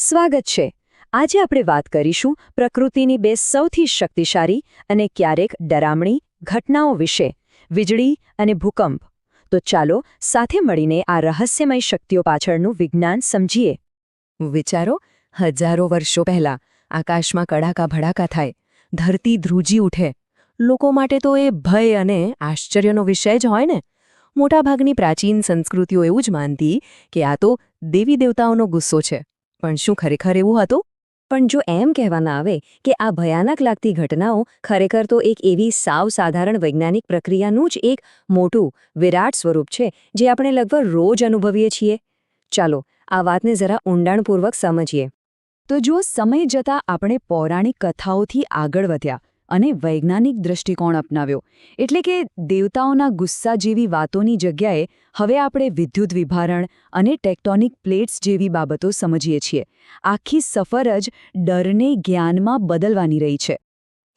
સ્વાગત છે। આજે આપણે વાત કરીશું પ્રકૃતિની બે સૌથી શક્તિશાળી અને ક્યારેક ડરામણી ઘટનાઓ વિશે, વીજળી અને ભૂકંપ। તો ચાલો સાથે મળીને આ રહસ્યમય શક્તિઓ પાછળનું વિજ્ઞાન સમજીએ। વિચારો, હજારો વર્ષો પહેલા આકાશમાં કડાકા ભડાકા થાય, ધરતી ધ્રુજી ઉઠે। લોકો માટે તો એ ભય અને આશ્ચર્યનો વિષય જ હોય ને। મોટાભાગની પ્રાચીન સંસ્કૃતિઓ એવું જ માનતી કે આ તો દેવી દેવતાઓનો ગુસ્સો છે। પણ શું ખરેખર એવું હતું? પણ જો એમ કહેવામાં આવે કે આ ભયાનક લાગતી ઘટનાઓ ખરેખર તો એક એવી સાવ સાધારણ વૈજ્ઞાનિક પ્રક્રિયાનું જ એક મોટું, વિરાટ સ્વરૂપ છે જે આપણે લગભગ રોજ અનુભવીએ છીએ। ચાલો આ વાતને જરા ઊંડાણપૂર્વક સમજીએ। તો જો સમય જતાં આપણે પૌરાણિક કથાઓથી આગળ વધ્યા અને વૈજ્ઞાનિક દૃષ્ટિકોણ અપનાવ્યો, એટલે કે દેવતાઓના ગુસ્સા જેવી વાતોની જગ્યાએ હવે આપણે વિદ્યુત વિભારણ અને ટેક્ટોનિક પ્લેટ્સ જેવી બાબતો સમજીએ છીએ। આખી સફર જ ડરને જ્ઞાનમાં બદલવાની રહી છે।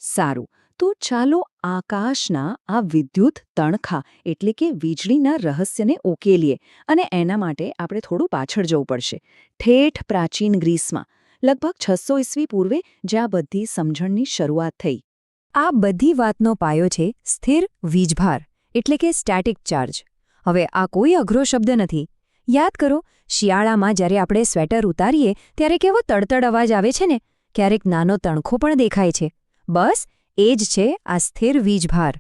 સારું, તો ચાલો આકાશના આ વિદ્યુત તણખા એટલે કે વીજળીના રહસ્યને ઉકેલીએ, અને એના માટે આપણે થોડું પાછળ જવું પડશે, ઠેઠ પ્રાચીન ગ્રીસમાં, લગભગ 600 ઈસવી પૂર્વે જ્યાં બધી સમજણની શરૂઆત થઈ। આ બધી વાતનો પાયો છે સ્થિર વીજભાર એટલે કે સ્ટેટિક ચાર્જ। હવે આ કોઈ અઘરો શબ્દ નથી। યાદ કરો, શિયાળામાં જ્યારે આપણે સ્વેટર ઉતારીએ ત્યારે કેવો તડતડ અવાજ આવે છે ને, ક્યારેક નાનો તણખો પણ દેખાય છે। બસ એ જ છે આ સ્થિર વીજભાર।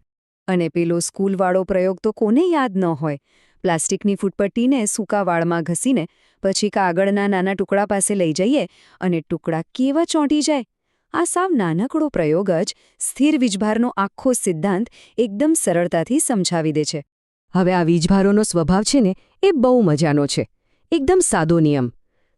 અને પેલો સ્કૂલવાળો પ્રયોગ તો કોને યાદ ન હોય? પ્લાસ્ટિકની ફૂટપટ્ટીને સૂકા વાળમાં ઘસીને પછી કાગળના નાના ટુકડા પાસે લઈ જઈએ અને ટુકડા કેવા ચોંટી જાય। આ સાવ નાનકડો પ્રયોગ જ સ્થિર વીજભારનો આખો સિદ્ધાંત એકદમ સરળતાથી સમજાવી દે છે। હવે આ વીજભારોનો સ્વભાવ છે ને એ બહુ મજાનો છે। એકદમ સાદો નિયમ,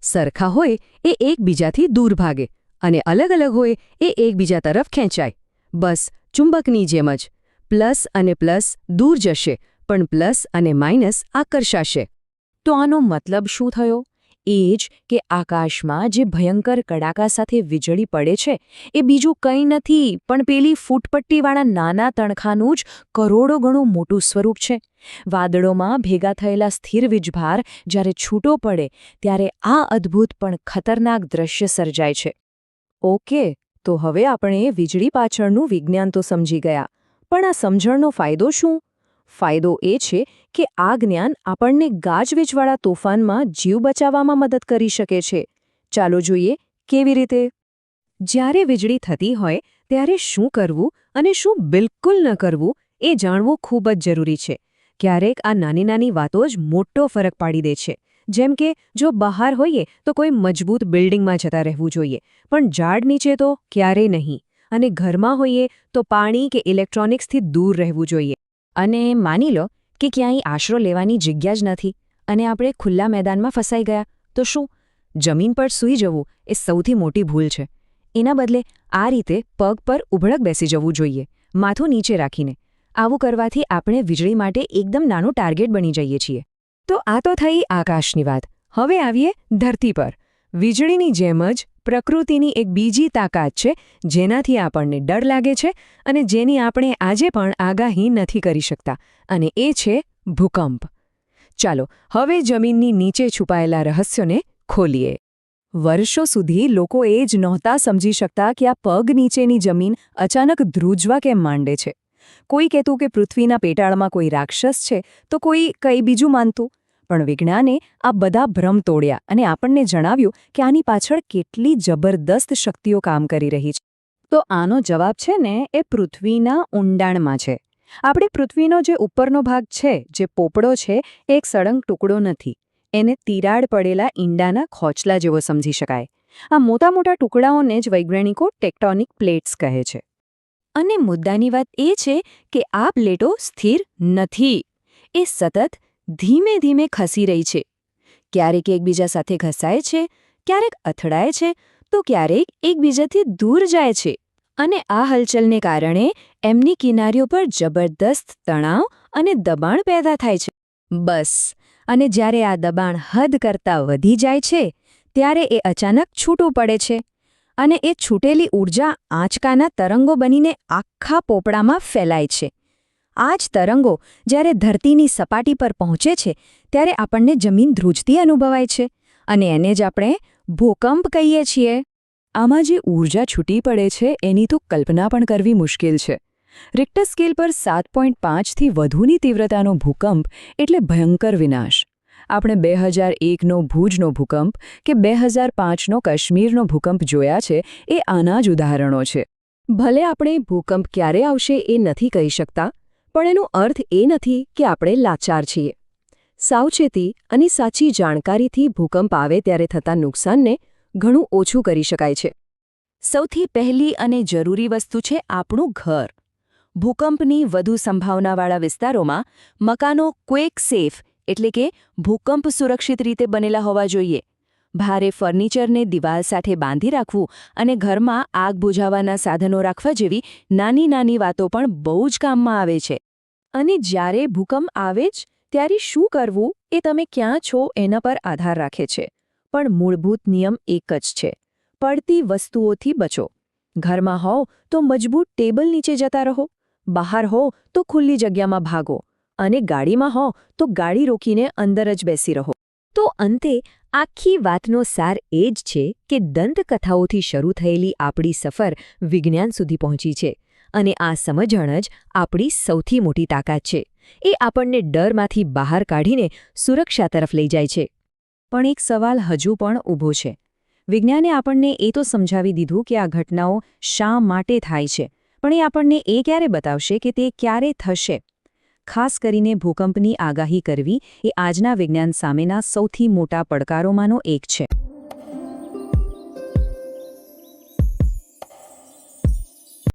સરખા હોય એ એકબીજાથી દૂર ભાગે અને અલગ અલગ હોય એ એકબીજા તરફ ખેંચાય। બસ ચુંબકની જેમ જ પ્લસ અને પ્લસ દૂર જશે પણ પ્લસ અને માઇનસ આકર્ષાશે। તો આનો મતલબ શું થયો? એ જ કે આકાશમાં જે ભયંકર કડાકા સાથે વીજળી પડે છે એ બીજું કંઈ નથી પણ પેલી ફૂટપટ્ટીવાળા નાના તણખાનું જ કરોડો ગણું મોટું સ્વરૂપ છે। વાદળોમાં ભેગા થયેલા સ્થિર વીજભાર જ્યારે છૂટો પડે ત્યારે આ અદ્ભુત પણ ખતરનાક દ્રશ્ય સર્જાય છે। ઓકે, તો હવે આપણે વીજળી પાછળનું વિજ્ઞાન તો સમજી ગયા, પણ આ સમજણનો ફાયદો શું? ફાયદો એ છે કે આ જ્ઞાન આપણને ગાજવીજવાળા તોફાનમાં જીવ બચાવવામાં મદદ કરી શકે છે। ચાલો જોઈએ કેવી રીતે। જ્યારે વીજળી થતી હોય ત્યારે શું કરવું અને શું બિલકુલ ન કરવું એ જાણવું ખૂબ જ જરૂરી છે। ક્યારેક આ નાની નાની વાતો જ મોટો ફરક પાડી દે છે। જેમ કે જો બહાર હોઈએ તો કોઈ મજબૂત બિલ્ડિંગમાં જતા રહેવું જોઈએ, પણ ઝાડ નીચે તો ક્યારેય નહીં। અને ઘરમાં હોઈએ તો પાણી કે ઇલેક્ટ્રોનિક્સથી દૂર રહેવું જોઈએ। અને માની લો કે ક્યાંય આશરો લેવાની જગ્યા જ નથી અને આપણે ખુલ્લા મેદાનમાં ફસાઈ ગયા, તો શું? જમીન પર સૂઈ જવું એ સૌથી મોટી ભૂલ છે। એના બદલે આ રીતે પગ પર ઉભળક બેસી જવું જોઈએ, માથું નીચે રાખીને। આવું કરવાથી આપણે વીજળી માટે એકદમ નાનું ટાર્ગેટ બની જઈએ છીએ। તો આ તો થઈ આકાશની વાત। હવે આવીએ ધરતી પર। વીજળીની જેમ જ પ્રકૃતિની એક બીજી તાકાત છે જેનાથી આપણને ડર લાગે છે અને જેની આપણે આજે પણ આગાહી નથી કરી શકતા, અને એ છે ભૂકંપ। ચાલો હવે જમીનની નીચે છુપાયેલા રહસ્યોને ખોલીએ। વર્ષો સુધી લોકો એ જ નહોતા સમજી શકતા કે આ પગ નીચેની જમીન અચાનક ધ્રુજવા કેમ માંડે છે। કોઈ કહેતું કે પૃથ્વીના પેટાળમાં કોઈ રાક્ષસ છે, તો કોઈ કંઈ બીજું માનતું। પણ વિજ્ઞાને આ બધા ભ્રમ તોડ્યા અને આપણને જણાવ્યું કે આની પાછળ કેટલી જબરદસ્ત શક્તિઓ કામ કરી રહી છે। તો આનો જવાબ છે ને એ પૃથ્વીના ઊંડાણમાં છે। આપણે પૃથ્વીનો જે ઉપરનો ભાગ છે, જે પોપડો છે, એ એક સળંગ ટુકડો નથી। એને તિરાડ પડેલા ઈંડાના ખોચલા જેવો સમજી શકાય। આ મોટા મોટા ટુકડાઓને જ વૈજ્ઞાનિકો ટેક્ટોનિક પ્લેટ્સ કહે છે। અને મુદ્દાની વાત એ છે કે આ પ્લેટો સ્થિર નથી, એ સતત ધીમે ધીમે ખસી રહી છે। ક્યારેક એકબીજા સાથે ઘસાય છે, ક્યારેક અથડાય છે, તો ક્યારેક એકબીજાથી દૂર જાય છે। અને આ હલચલને કારણે એમની કિનારીઓ પર જબરદસ્ત તણાવ અને દબાણ પેદા થાય છે। બસ, અને જ્યારે આ દબાણ હદ કરતાં વધી જાય છે ત્યારે એ અચાનક છૂટું પડે છે, અને એ છૂટેલી ઊર્જા આંચકાના તરંગો બનીને આખા પોપડામાં ફેલાય છે। આ જ તરંગો જ્યારે ધરતીની સપાટી પર પહોંચે છે ત્યારે આપણને જમીન ધ્રુજતી અનુભવાય છે, અને એને જ આપણે ભૂકંપ કહીએ છીએ આમાં જે ઊર્જા છૂટી પડે છે એની તો કલ્પના પણ કરવી મુશ્કેલ છે. રિક્ટર સ્કેલ પર 7.5થી વધુની તીવ્રતાનો ભૂકંપ એટલે ભયંકર વિનાશ. આપણે 2001નો ભુજનો ભૂકંપ કે 2005નો કાશ્મીરનો ભૂકંપ જોયા છે એ આના જ ઉદાહરણો છે. ભલે આપણે ભૂકંપ ક્યારે આવશે એ નથી કહી શકતા, પણ એનો અર્થ એ નથી કે આપણે લાચાર છીએ. સાવચેતી અને સાચી જાણકારીથી ભૂકંપ આવે ત્યારે થતા નુકસાનને ઘણું ઓછું કરી શકાય છે. સૌથી પહેલી અને જરૂરી વસ્તુ છે આપણું ઘર. ભૂકંપની વધુ સંભાવનાવાળા વિસ્તારોમાં મકાનો ક્વેક સેફ એટલે કે ભૂકંપ સુરક્ષિત રીતે બનેલા હોવા જોઈએ. ભારે ફર્નિચરને દિવાલ સાથે બાંધી રાખવું અને ઘરમાં આગ બુઝાવવાના સાધનો રાખવા જેવી નાની નાની વાતો પણ બહુ જ કામમાં આવે છે. અને જ્યારે ભૂકંપ આવે જ ત્યારે શું કરવું એ તમે ક્યાં છો એના પર આધાર રાખે છે. પણ મૂળભૂત નિયમ એક જ છે: પડતી વસ્તુઓથી બચો. ઘરમાં હોવ તો મજબૂત ટેબલ નીચે જતા રહો, બહાર હો તો ખુલ્લી જગ્યામાં ભાગો, અને ગાડીમાં હો તો ગાડી રોકીને અંદર જ બેસી રહો. તો અંતે આખી વાતનો સાર એ જ છે કે દંતકથાઓથી શરૂ થયેલી આપણી સફર વિજ્ઞાન સુધી પહોંચી છે, અને આ સમજણ જ આપણી સૌથી મોટી તાકાત છે. એ આપણને ડરમાંથી બહાર કાઢીને સુરક્ષા તરફ લઈ જાય છે. પણ એક સવાલ હજુ પણ ઊભો છે. વિજ્ઞાને આપણને એ તો સમજાવી દીધું કે આ ઘટનાઓ શા માટે થાય છે, પણ એ આપણને એ ક્યારે બતાવશે કે તે ક્યારે થશે? ખાસ કરીને ભૂકંપની આગાહી કરવી એ આજના વિજ્ઞાન સામેના સૌથી મોટા પડકારોમાંનો એક છે.